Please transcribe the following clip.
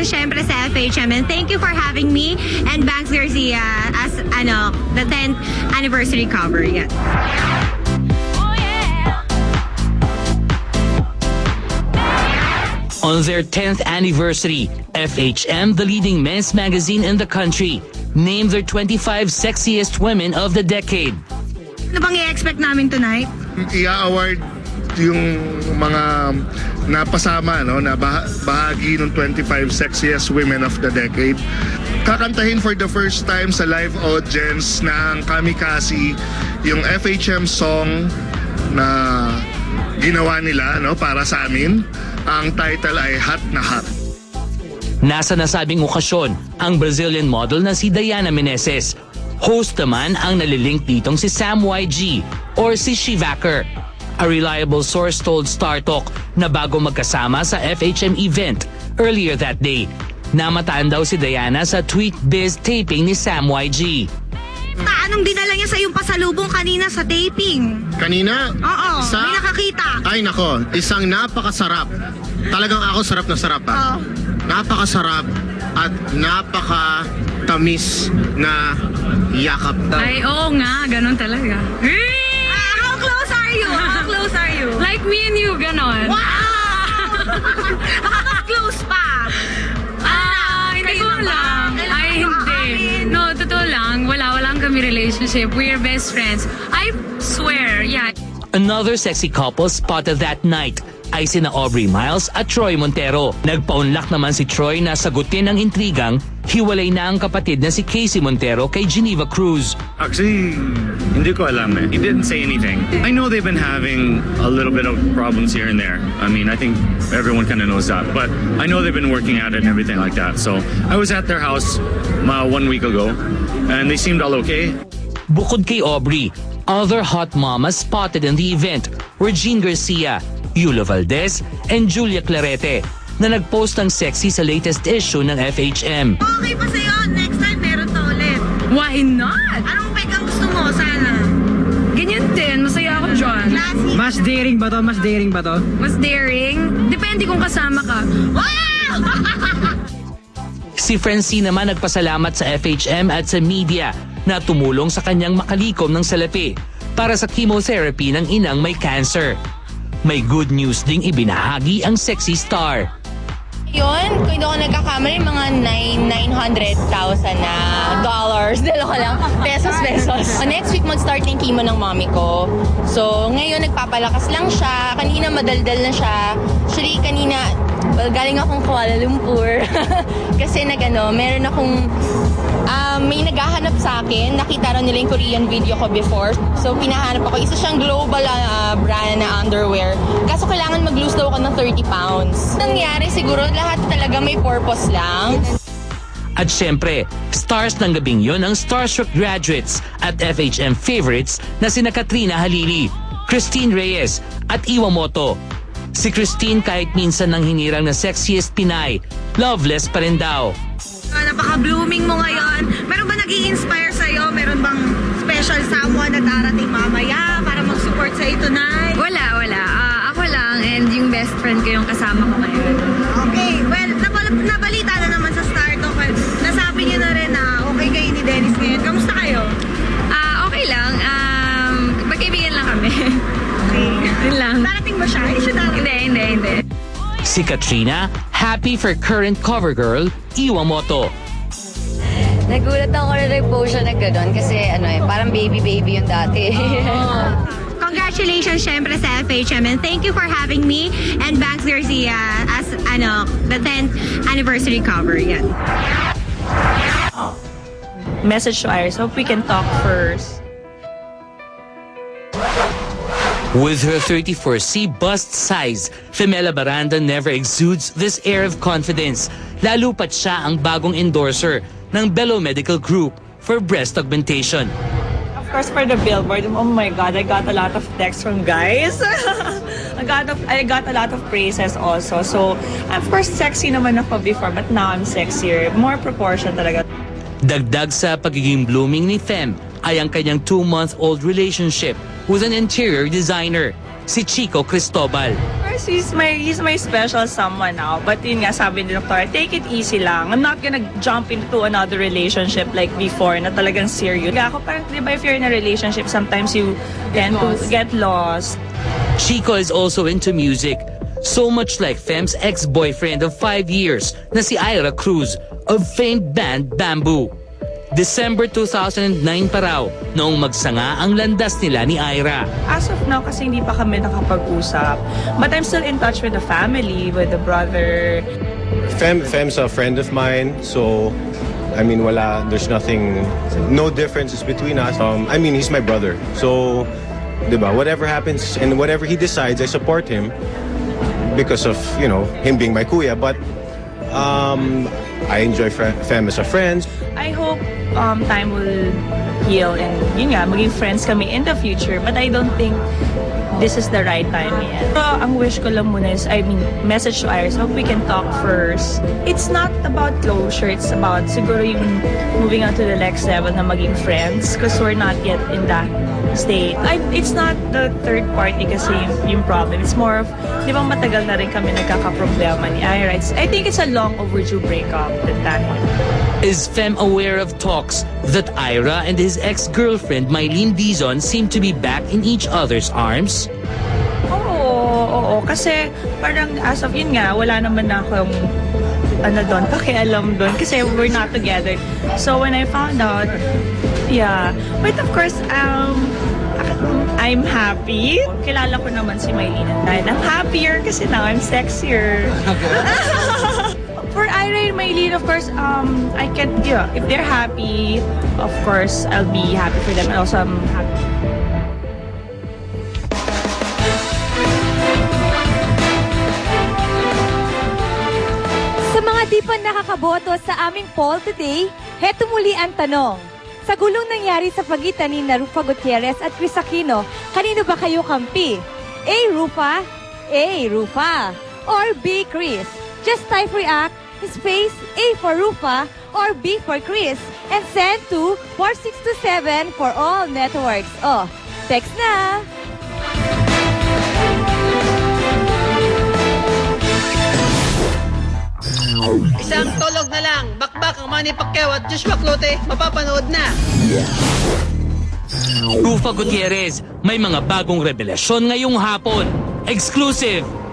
Congratulations syempre sa FHM and thank you for having me and Banks Garcia as the 10th anniversary cover. Yeah. On their 10th anniversary, FHM, the leading men's magazine in the country, named their 25 sexiest women of the decade. Ano bang i-expect namin tonight? I-award yung mga napasama na bahagi ng 25 sexiest women of the decade. Kakantahin for the first time sa live audience ng Kamikaze yung FHM song na ginawa nila para sa amin. Ang title ay Hot na Hot. Nasa nasabing okasyon ang Brazilian model na si Diana Meneses. Host naman ang nalilink ditong si Sam YG or si Shivaker. A reliable source told StarTalk na bago magkasama sa FHM event earlier that day, namataan daw si Diana sa Tweet Biz taping ni Sam YG. Anong dinala niya sa yung pasalubong kanina sa taping? Kanina? Oo, may nakakita. Ay nako, isang napakasarap. Talagang ako sarap na sarap ha. Napakasarap at napakatamis na yakap. Ay, oo nga, ganun talaga. How close are you? How close are you? Like me and you, ganon. Wow! Close pa. Hindi ko alam. Ay, hindi. No, totoo lang. Wala kami relationship. We're best friends. I swear, yeah. Another sexy couple spotted that night ay sina Aubrey Miles at Troy Montero. Nagpaunlak naman si Troy na sagutin ang intrigang hiwalay na ang kapatid na si Casey Montero kay Geneva Cruz. Actually, hindi ko alam eh. He didn't say anything. I know they've been having a little bit of problems here and there. I mean, I think everyone kind of knows that. But I know they've been working at it and everything like that. So I was at their house 1 week ago and they seemed all okay. Bukod kay Aubrey, other hot mamas spotted in the event were Jean Garcia, Yula Valdez, and Julia Clarete na nagpost ng sexy sa latest issue ng FHM. Okay pa sa'yo. Next time, meron to ulit. Why not? Anong pekang gusto mo? Sana. Ganyan din. Masaya ako dyan. Classy. Mas daring ba to? Mas daring ba to? Mas daring? Depende kung kasama ka. Wow! Si Francine naman nagpasalamat sa FHM at sa media na tumulong sa kanyang makalikom ng salapi para sa chemotherapy ng inang may cancer. May good news ding ibinahagi ang sexy star. Yun, kung hindi ako nagkakamali, mga 900,000 na dollars. Dalo ko lang, pesos. Next week mag-start yung chemo ng mommy ko. So, ngayon nagpapalakas lang siya. Kanina madaldal na siya. Actually, kanina, galing akong Kuala Lumpur. Kasi meron akong may naghahanap sa akin. Nakita rin nila yung Korean video ko before. So, pinahanap ako. Isa siyang global brand na underwear. Kaso kailangan mag-lose daw ako ng 30 pounds. Nangyari siguro, lahat talaga may purpose lang. At syempre, stars ng gabing yon ang starstruck graduates at FHM favorites na sina Katrina Halili, Christine Reyes at Iwa Moto. Si Christine kahit minsan nang hinirang na sexiest Pinay, loveless pa rin daw. Napaka-blooming mo ngayon. Meron ba nag-i-inspire sa'yo? Meron bang special someone na darating mamaya para mag-support sa'yo tonight? Wala. Ako lang and yung best friend ko yung kasama ko ngayon. Okay, well, nabalita na naman sa StarTalk. Nasabi niyo na rin na okay kayo ni Dennis ngayon. Kamusta kayo? Okay lang. Magkaibigan lang kami. Okay. Yun lang. Darating ba siya? Hindi. Si Katrina, happy for current cover girl, Iwa Moto. Nagulat ako na nag-post siya na gano'n kasi parang baby yung dati. Congratulations syempre sa FHM and thank you for having me and Banks Garcia as the 10th anniversary cover. Yan. Message to Iris. Hope we can talk first. With her 34C bust size, Femela Baranda never exudes this air of confidence. Lalo pat siya ang bagong endorser ng Bello Medical Group for breast augmentation. Of course, for the billboard, oh my God, I got a lot of texts from guys. I got a lot of praises also. So, of course, sexy naman ako before, but now I'm sexier. More proportion talaga. Dagdag sa pagiging blooming ni Fem ay ang kanyang 2-month-old relationship with an interior designer. si Chico Cristobal. First, he's my special someone now. But yun nga, sabi ni Dr. take it easy lang. I'm not gonna jump into another relationship like before na talagang serious. Kaya ako parang, di ba, if you're in a relationship, sometimes you tend to get lost. Chico is also into music, so much like Fem's ex-boyfriend of 5 years na si Ira Cruz of famed band Bamboo. December 2009 pa raw noong magsanga ang landas nila ni Ira. As of now, kasi hindi pa kami nakapag-usap. But I'm still in touch with the family, with the brother. Fem's a friend of mine, so I mean, there's no differences between us. I mean, he's my brother. So, diba, whatever happens and whatever he decides, I support him because of, him being my kuya. But I enjoy Fem as a friend. I hope time will heal and yun nga, maging friends kami in the future. But I don't think this is the right time yet. Pero ang wish ko lang muna is, message to Iris, hope we can talk first. It's not about closure, it's about siguro yung moving on to the next level na maging friends because we're not yet in that state. It's not the third party kasi yung problem. It's more of, di ba matagal na rin kami nagkakaproblema ni Ira. I think it's a long overdue breakup that time. Is Fem aware of talks that Ira and his ex-girlfriend Mylene Dizon seem to be back in each other's arms? Oo. Kasi parang as of yun nga, wala naman na akong pakialam doon kasi we're not together. So when I found out, yeah. But of course, I'm happy. Kilala ko naman si Mylene and I'm happier kasi now I'm sexier. For Ira and Mylene, of course, I can, if they're happy, of course, I'll be happy for them. And also, I'm happy. Sa mga di pa nakakaboto sa aming poll today, heto muli ang tanong. Sa gulong nangyari sa pagitan ni Rufa Gutierrez at Chris Aquino, kanino ba kayo kampi? A. Rufa, or B. Chris? Just type react, space A for Rufa or B for Chris, and send to 4627 for all networks. Oh, text na! Isang tulog na lang, bakbak ang Manny Pacquiao at Joshua Clote, mapapanood na. Rufa Gutierrez, may mga bagong revelasyon ngayong hapon. Exclusive!